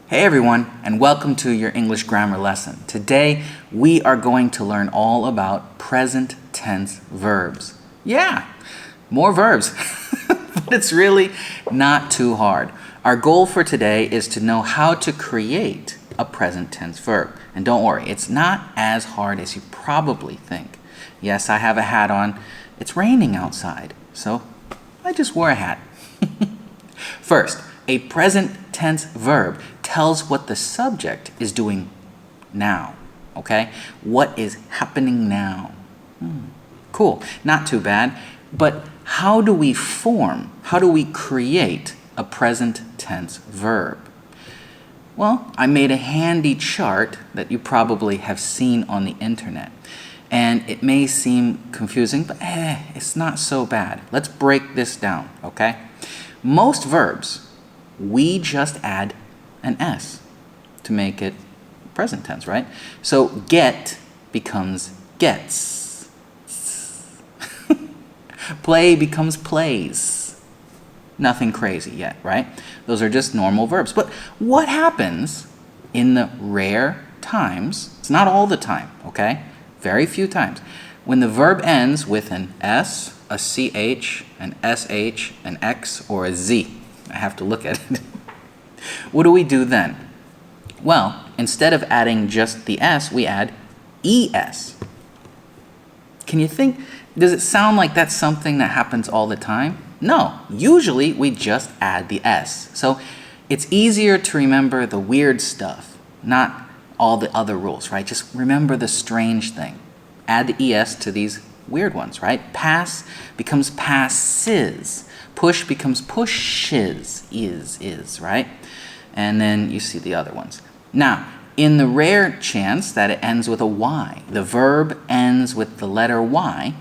Hey everyone, and welcome to your English grammar lesson. Today we are going to learn all about present tense verbs. Yeah, more verbs, but it's really not too hard. Our goal for today is to know how to create a present tense verb. And don't worry, it's not as hard as you probably think. Yes, I have a hat on. It's raining outside, so I just wore a hat. First, a present tense verb tells what the subject is doing now, okay? What is happening now? Cool, not too bad. But how do we create a present tense verb? Well, I made a handy chart that you probably have seen on the internet. And it may seem confusing, but it's not so bad. Let's break this down, okay? Most verbs, we just add an S to make it present tense, right? So get becomes gets. Play becomes plays. Nothing crazy yet, right? Those are just normal verbs. But what happens in the rare times, it's not all the time, okay? Very few times, when the verb ends with an S, a CH, an SH, an X, or a Z. I have to look at it. What do we do then? Well, instead of adding just the S, we add ES. Can you think, does it sound like that's something that happens all the time? No, usually we just add the S. So it's easier to remember the weird stuff, not all the other rules, right? Just remember the strange thing. Add the ES to these weird ones, right? Pass becomes passes. Push becomes pushes, is, right? And then you see the other ones. Now, in the rare chance that it ends with a Y, the verb ends with the letter Y,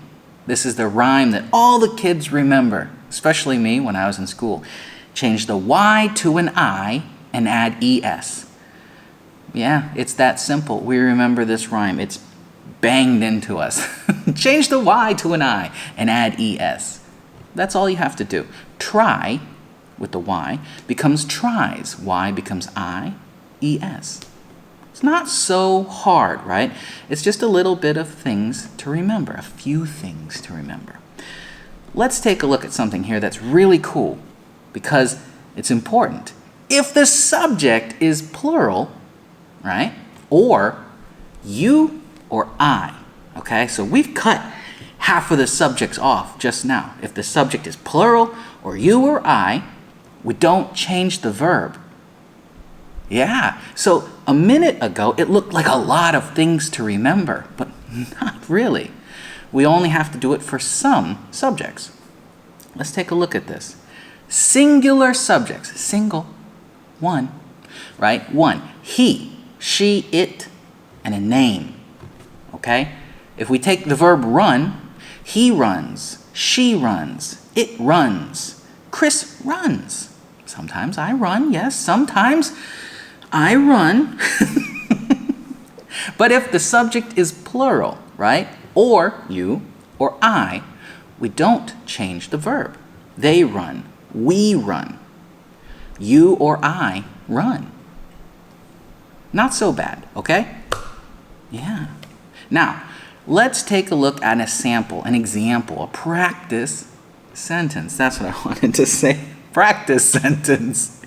this is the rhyme that all the kids remember, especially me when I was in school. Change the Y to an I and add ES. Yeah, it's that simple. We remember this rhyme. It's banged into us. Change the Y to an I and add ES. That's all you have to do. Try, with the Y, becomes tries. Y becomes I, ES. It's not so hard, right? It's just a little bit of things to remember, a few things to remember. Let's take a look at something here that's really cool because it's important. If the subject is plural, right, or you or I, okay? So we've cut half of the subjects off just now. If the subject is plural or you or I, we don't change the verb. Yeah, so a minute ago it looked like a lot of things to remember, but not really. We only have to do it for some subjects. Let's take a look at this. Singular subjects, single, one, right? One, he, she, it, and a name, okay? If we take the verb run, he runs, she runs, it runs, Chris runs. Sometimes I run, yes, sometimes I run. But if the subject is plural, right, or you or I, we don't change the verb. They run, we run, you or I run. Not so bad, okay? Yeah. Now, let's take a look at a sample, an example, a practice sentence. That's what I wanted to say. Practice sentence.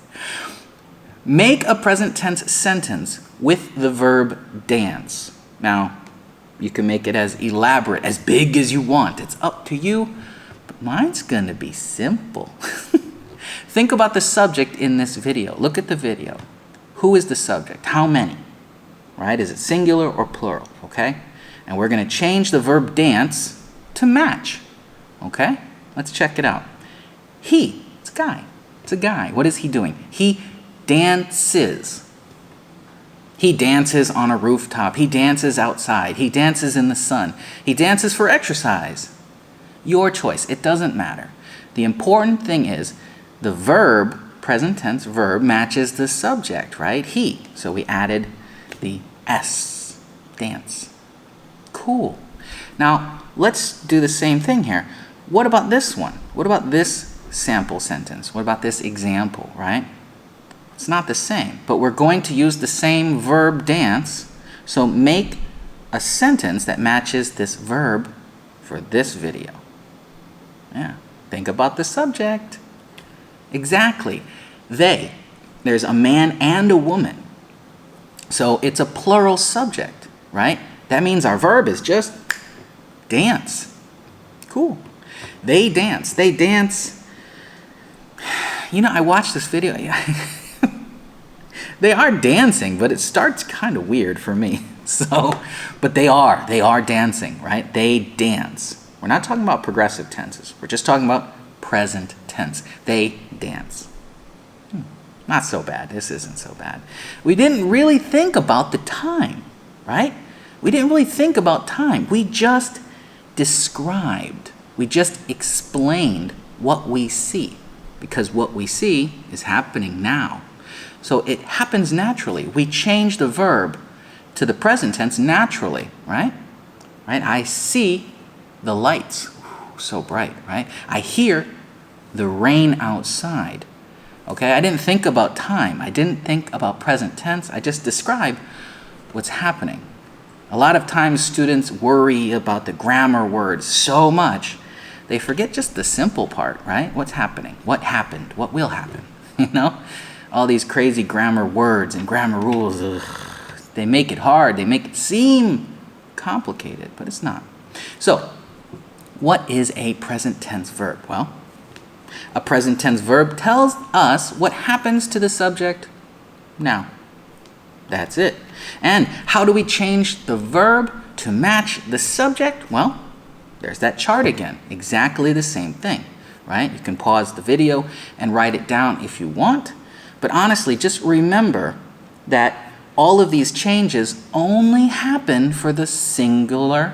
Make a present tense sentence with the verb dance. Now, you can make it as elaborate, as big as you want. It's up to you, but mine's going to be simple. Think about the subject in this video. Look at the video. Who is the subject? How many? Right? Is it singular or plural? Okay? And we're going to change the verb dance to match. Okay? Let's check it out. He, it's a guy. It's a guy. What is he doing? He dances. He dances on a rooftop. He dances outside. He dances in the sun. He dances for exercise. Your choice. It doesn't matter. The important thing is the verb, present tense verb, matches the subject, right? He. So we added the S. Dance. Cool. Now, let's do the same thing here. What about this one? What about this sample sentence? What about this example, right? It's not the same, but we're going to use the same verb dance. So make a sentence that matches this verb for this video. Yeah, think about the subject. Exactly. They. There's a man and a woman. So it's a plural subject, right? That means our verb is just dance. Cool. They dance. They dance. You know, I watched this video. They are dancing, but it starts kind of weird for me. So, but they are dancing, right? They dance. We're not talking about progressive tenses. We're just talking about present tense. They dance. Not so bad. This isn't so bad. We didn't really think about the time, right? We didn't really think about time. We just described. We just explained what we see, because what we see is happening now. So it happens naturally. We change the verb to the present tense naturally, right? Right? I see the lights. Ooh, so bright, right? I hear the rain outside. Okay? I didn't think about time. I didn't think about present tense. I just describe what's happening. A lot of times students worry about the grammar words so much, they forget just the simple part, right? What's happening? What happened? What will happen? You know? All these crazy grammar words and grammar rules, they make it hard. They make it seem complicated, but it's not. So, what is a present tense verb? Well, a present tense verb tells us what happens to the subject now. That's it. And how do we change the verb to match the subject? Well, there's that chart again. Exactly the same thing, right? You can pause the video and write it down if you want. But honestly, just remember that all of these changes only happen for the singular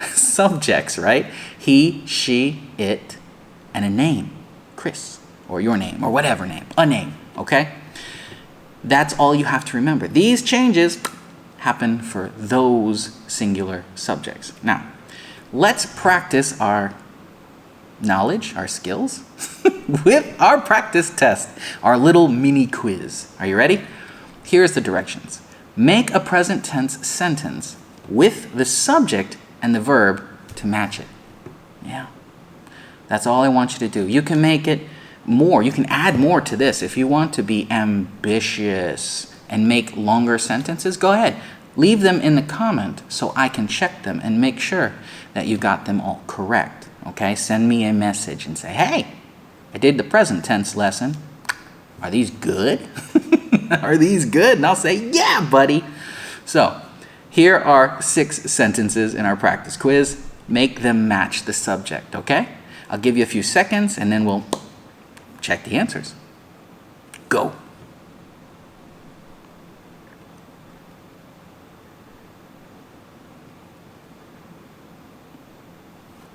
subjects, right? He, she, it, and a name, Chris, or your name, or whatever name, a name, okay? That's all you have to remember. These changes happen for those singular subjects. Now, let's practice our knowledge, our skills, with our practice test, our little mini quiz. Are you ready? Here's the directions. Make a present tense sentence with the subject and the verb to match it. Yeah. That's all I want you to do. You can make it more. You can add more to this. If you want to be ambitious and make longer sentences, go ahead. Leave them in the comment so I can check them and make sure that you got them all correct. Okay? Send me a message and say, hey, I did the present tense lesson. Are these good? Are these good? And I'll say, yeah, buddy. So, here are 6 sentences in our practice quiz. Make them match the subject, okay? I'll give you a few seconds and then we'll check the answers. Go.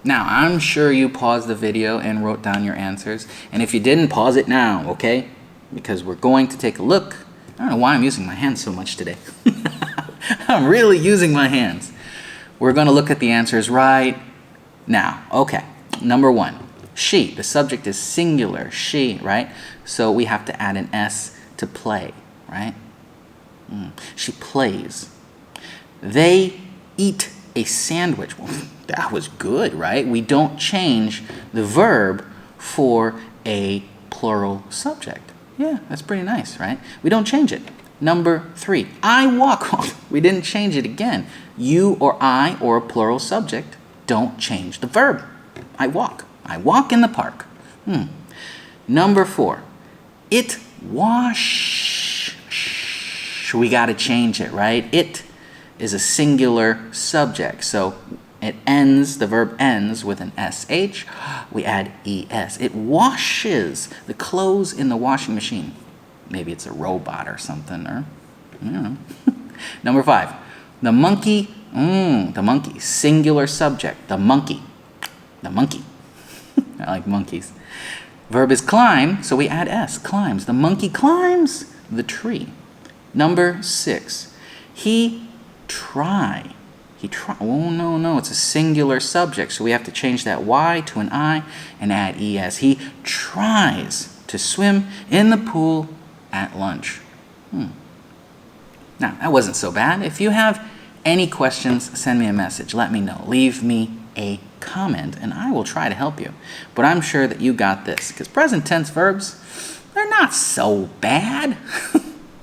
Now, I'm sure you paused the video and wrote down your answers. And if you didn't, pause it now, okay? Because we're going to take a look. I don't know why I'm using my hands so much today. I'm really using my hands. We're going to look at the answers right now. Okay, number 1. She. The subject is singular, she, right? So we have to add an S to play, right? She plays. They eat a sandwich. Well, that was good, right? We don't change the verb for a plural subject. Yeah, that's pretty nice, right? We don't change it. Number 3, I walk. We didn't change it again. You or I or a plural subject don't change the verb. I walk. I walk in the park. Number 4, it wash. We got to change it, right? It is a singular subject. So it ends, the verb ends with an SH. We add ES. It washes the clothes in the washing machine. Maybe it's a robot or something, or I don't know. Number 5, the monkey. The monkey, singular subject. The monkey. The monkey. I like monkeys. Verb is climb, so we add S. Climbs. The monkey climbs the tree. Number 6, he try. Oh, no, it's a singular subject, so we have to change that Y to an I and add ES. He tries to swim in the pool at lunch. Now, that wasn't so bad. If you have any questions, send me a message. Let me know. Leave me a comment, and I will try to help you. But I'm sure that you got this, because present tense verbs, they're not so bad.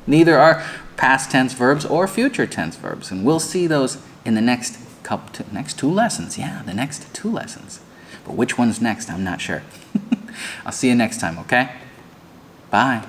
Neither are past tense verbs or future tense verbs, and we'll see those in the next two lessons. Yeah, the next 2 lessons. But which one's next, I'm not sure. I'll see you next time, okay? Bye.